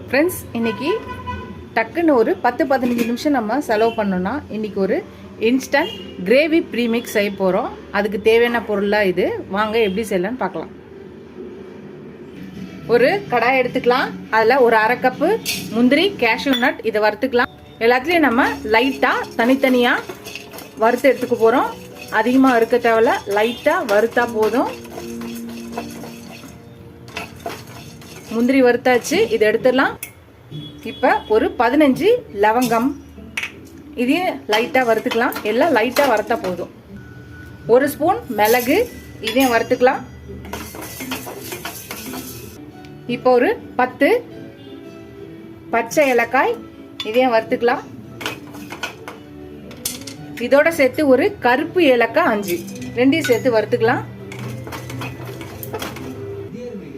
Friends, இன்றைக்கி டக்குன்னு ஒரு 10-15 நிமிஷம் நம்ம செலவு பண்ணோன்னா இன்றைக்கி ஒரு இன்ஸ்டன்ட் கிரேவி ப்ரீமிக்ஸ் செய்ய போகிறோம். அதுக்கு தேவையான பொருளாக இது. வாங்க எப்படி செய்யலான்னு பார்க்கலாம். ஒரு கடாய் எடுத்துக்கலாம். அதில் ஒரு அரை கப்பு முந்திரி, கேஷ்யூ நட் இதை வறுத்துக்கலாம். எல்லாத்துலேயும் நம்ம லைட்டாக தனித்தனியாக வறுத்து எடுத்துக்க போகிறோம். அதிகமாக வறுக்க தேவையில்ல, லைட்டாக வறுத்தா போதும். முந்திரி வறுத்தாச்சு, இதை எடுத்துடலாம். இப்போ ஒரு 15 லவங்கம், இதையும் லைட்டாக வறுத்துக்கலாம். எல்லாம் லைட்டாக வறுத்தா போதும். ஒரு ஸ்பூன் மிளகு, இதையும் வறுத்துக்கலாம். இப்போ ஒரு 10 பச்சை ஏலக்காய், இதையும் வறுத்துக்கலாம். இதோட சேர்த்து ஒரு கருப்பு ஏலக்காய் 5, ரெண்டையும் சேர்த்து வறுத்துக்கலாம்.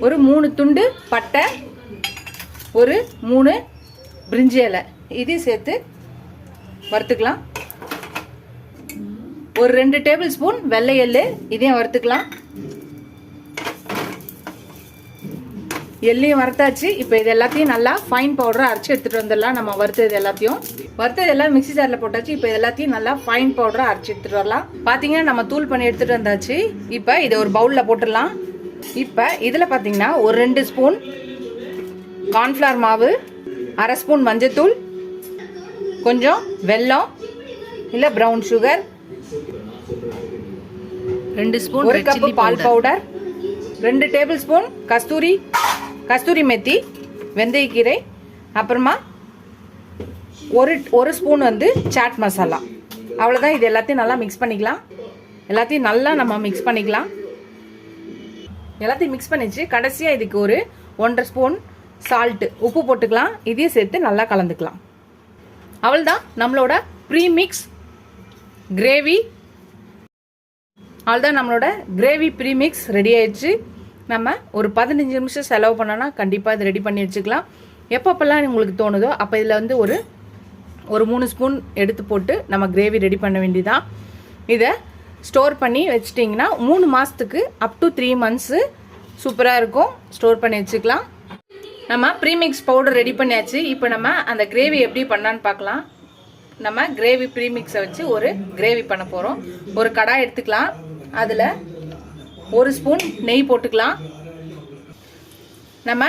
ஒரு 3 துண்டு பட்டை, ஒரு 3 பிரிஞ்சி இலை, இதையும் சேர்த்து வறுத்துக்கலாம். ஒரு 2 டேபிள் ஸ்பூன் வெள்ளை எள்ளு, இதையும் வறுத்துக்கலாம். எள்ளையும் வறுத்தாச்சு. இப்போ இது எல்லாத்தையும் நல்லா ஃபைன் பவுடராக அரைச்சி எடுத்துகிட்டு வந்துடலாம். நம்ம வறுத்தது எல்லாம் மிக்சி ஜாரில் போட்டாச்சு. இப்போ எல்லாத்தையும் நல்லா ஃபைன் பவுடராக அரைச்சி எடுத்துகிட்டு வரலாம். பார்த்தீங்கன்னா நம்ம தூள் பண்ணி எடுத்துகிட்டு வந்தாச்சு. இப்போ இதை ஒரு பவுலில் போட்டுடலாம். இப்போ இதில் பார்த்தீங்கன்னா ஒரு 2 ஸ்பூன் கார்ன்ஃப்ளவர் மாவு, அரை ஸ்பூன் மஞ்சத்தூள், கொஞ்சம் வெல்லம் இல்லை ப்ரௌன் சுகர், 2 ஸ்பூன், ஒரு கப்பு பால் பவுடர், 2 டேபிள் ஸ்பூன் கஸ்தூரி மெத்தி, வெந்தயக்கீரை, அப்புறமா ஒரு ஸ்பூன் சாட் மசாலா. அவ்வளோதான். இது எல்லாத்தையும் நல்லா மிக்ஸ் பண்ணிக்கலாம். எல்லாத்தையும் நல்லா நம்ம மிக்ஸ் பண்ணிக்கலாம். எல்லாத்தையும் மிக்ஸ் பண்ணிச்சு. கடைசியாக இதுக்கு ஒரு 1.5 ஸ்பூன் சால்ட்டு, உப்பு போட்டுக்கலாம். இதையும் சேர்த்து நல்லா கலந்துக்கலாம். அவ்வளோதான் நம்மளோட ப்ரீமிக்ஸ் கிரேவி. அவ்வளோதான் நம்மளோட கிரேவி ப்ரீமிக்ஸ் ரெடி ஆயிடுச்சு. நம்ம ஒரு 15 நிமிஷம் செலவு பண்ணோன்னா கண்டிப்பாக இது ரெடி பண்ணி வச்சுக்கலாம். எப்பப்பெல்லாம் உங்களுக்கு தோணுதோ அப்போ இதில் ஒரு 3 ஸ்பூன் எடுத்து போட்டு நம்ம கிரேவி ரெடி பண்ண வேண்டியதான். இதை ஸ்டோர் பண்ணி வச்சிட்டிங்கன்னா 3 மாதத்துக்கு அப் டு 3 மந்த்ஸு சூப்பராக இருக்கும். ஸ்டோர் பண்ணி வச்சுக்கலாம். நம்ம ப்ரீமிக்ஸ் பவுடர் ரெடி பண்ணியாச்சு. இப்போ நம்ம அந்த கிரேவி எப்படி பண்ணான்னு பார்க்கலாம். நம்ம கிரேவி ப்ரீமிக்ஸை வச்சு ஒரு கிரேவி பண்ண போகிறோம். ஒரு கடாய் எடுத்துக்கலாம். அதில் 1 ஸ்பூன் நெய் போட்டுக்கலாம். நம்ம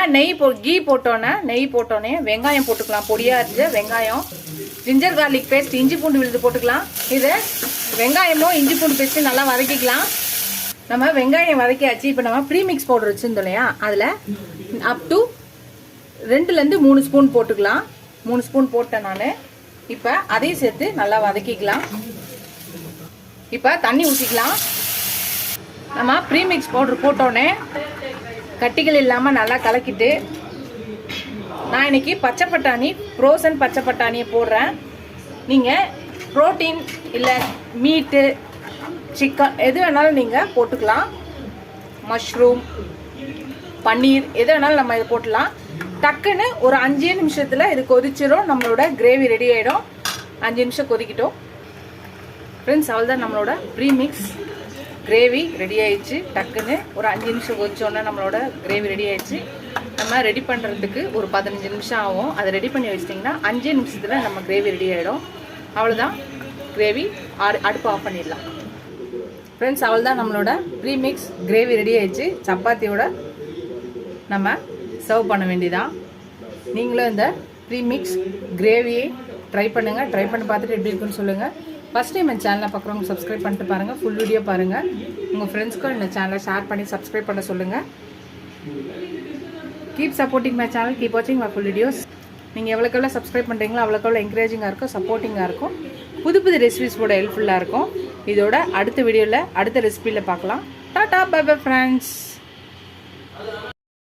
கீ போட்டோன்னே வெங்காயம் போட்டுக்கலாம். பொடியாக இருந்த வெங்காயம், ஜிஞ்சர் கார்லிக் பேஸ்ட், இஞ்சி பூண்டு விழுது போட்டுக்கலாம். இதை வெங்காயமும் இஞ்சி பூண்டு பேஸ்ட்டு நல்லா வதக்கிக்கலாம். நம்ம வெங்காயம் வதக்கியாச்சு. இப்போ நம்ம ப்ரீமிக்ஸ் பவுடர் வச்சுருந்தோம் இல்லையா, அதில் அப் டு 2லேருந்து 3 ஸ்பூன் போட்டுக்கலாம். 3 ஸ்பூன் போட்டேன் நான். இப்போ அதையும் சேர்த்து நல்லா வதக்கிக்கலாம். இப்போ தண்ணி ஊற்றிக்கலாம். நம்ம ப்ரீமிக்ஸ் பவுடர் போட்டோன்னே கட்டிகள் இல்லாமல் நல்லா கலக்கிட்டு, நான் இன்னைக்கு பச்சை பட்டாணி, ஃப்ரோசன் பச்சை பட்டாணியை போடுறேன். நீங்கள் ப்ரோட்டீன் இல்லை மீட்டு, சிக்கன் எது வேணாலும் நீங்கள் போட்டுக்கலாம். மஷ்ரூம், பன்னீர் எது வேணாலும் நம்ம இதை போட்டலாம். டக்குன்னு ஒரு 5 நிமிஷத்தில் இது கொதிச்சிடும். நம்மளோட கிரேவி ரெடி ஆகிடும். 5 நிமிஷம் கொதிக்கிட்டோம். ஃப்ரெண்ட்ஸ், அவ்வளோதான் நம்மளோட ப்ரீமிக்ஸ் கிரேவி ரெடி ஆயிடுச்சு. டக்குன்னு ஒரு 5 நிமிஷம் கொதிச்சோன்னே நம்மளோட கிரேவி ரெடி ஆயிடுச்சு. நம்ம ரெடி பண்ணுறதுக்கு ஒரு 15 நிமிஷம் ஆகும். அதை ரெடி பண்ணி வச்சிட்டிங்கன்னா 5 நிமிஷத்தில் நம்ம கிரேவி ரெடி ஆகிடும். அவ்வளோதான். கிரேவி அடுப்பு ஆஃப் பண்ணிடலாம். ஃப்ரெண்ட்ஸ், அவ்வளோதான் நம்மளோட ப்ரீமிக்ஸ் கிரேவி ரெடி ஆயிடுச்சு. சப்பாத்தியோட நம்ம சர்வ் பண்ண வேண்டியதான். நீங்களும் இந்த ப்ரீமிக்ஸ் கிரேவியை ட்ரை பண்ணுங்கள். ட்ரை பண்ணி பார்த்துட்டு எப்படி இருக்குன்னு சொல்லுங்கள். ஃபஸ்ட் டைம் என் சேனலை பார்க்குறவங்க சப்ஸ்கிரைப் பண்ணிட்டு பாருங்கள். ஃபுல் வீடியோ பாருங்கள். உங்கள் ஃப்ரெண்ட்ஸ்க்கும் இந்த சேனலை ஷேர் பண்ணி சப்ஸ்கிரைப் பண்ண சொல்லுங்கள். Keep supporting my channel, keep வாட்சிங் மை ஃபுல் வீடியோஸ். நீங்கள் எவ்வளோக்கு சப்ஸ்கிரைப் பண்ணுறீங்களோ அவ்வளோக்கு என்கரேஜிங்காக இருக்கும், சப்போர்ட்டிங்காக இருக்கும். புது ரெசிபிஸோட ஹெல்ப்ஃபுல்லாக இருக்கும். இதோட அடுத்த வீடியோவில் அடுத்த ரெசிபியில் பார்க்கலாம். Tata, bye bye friends.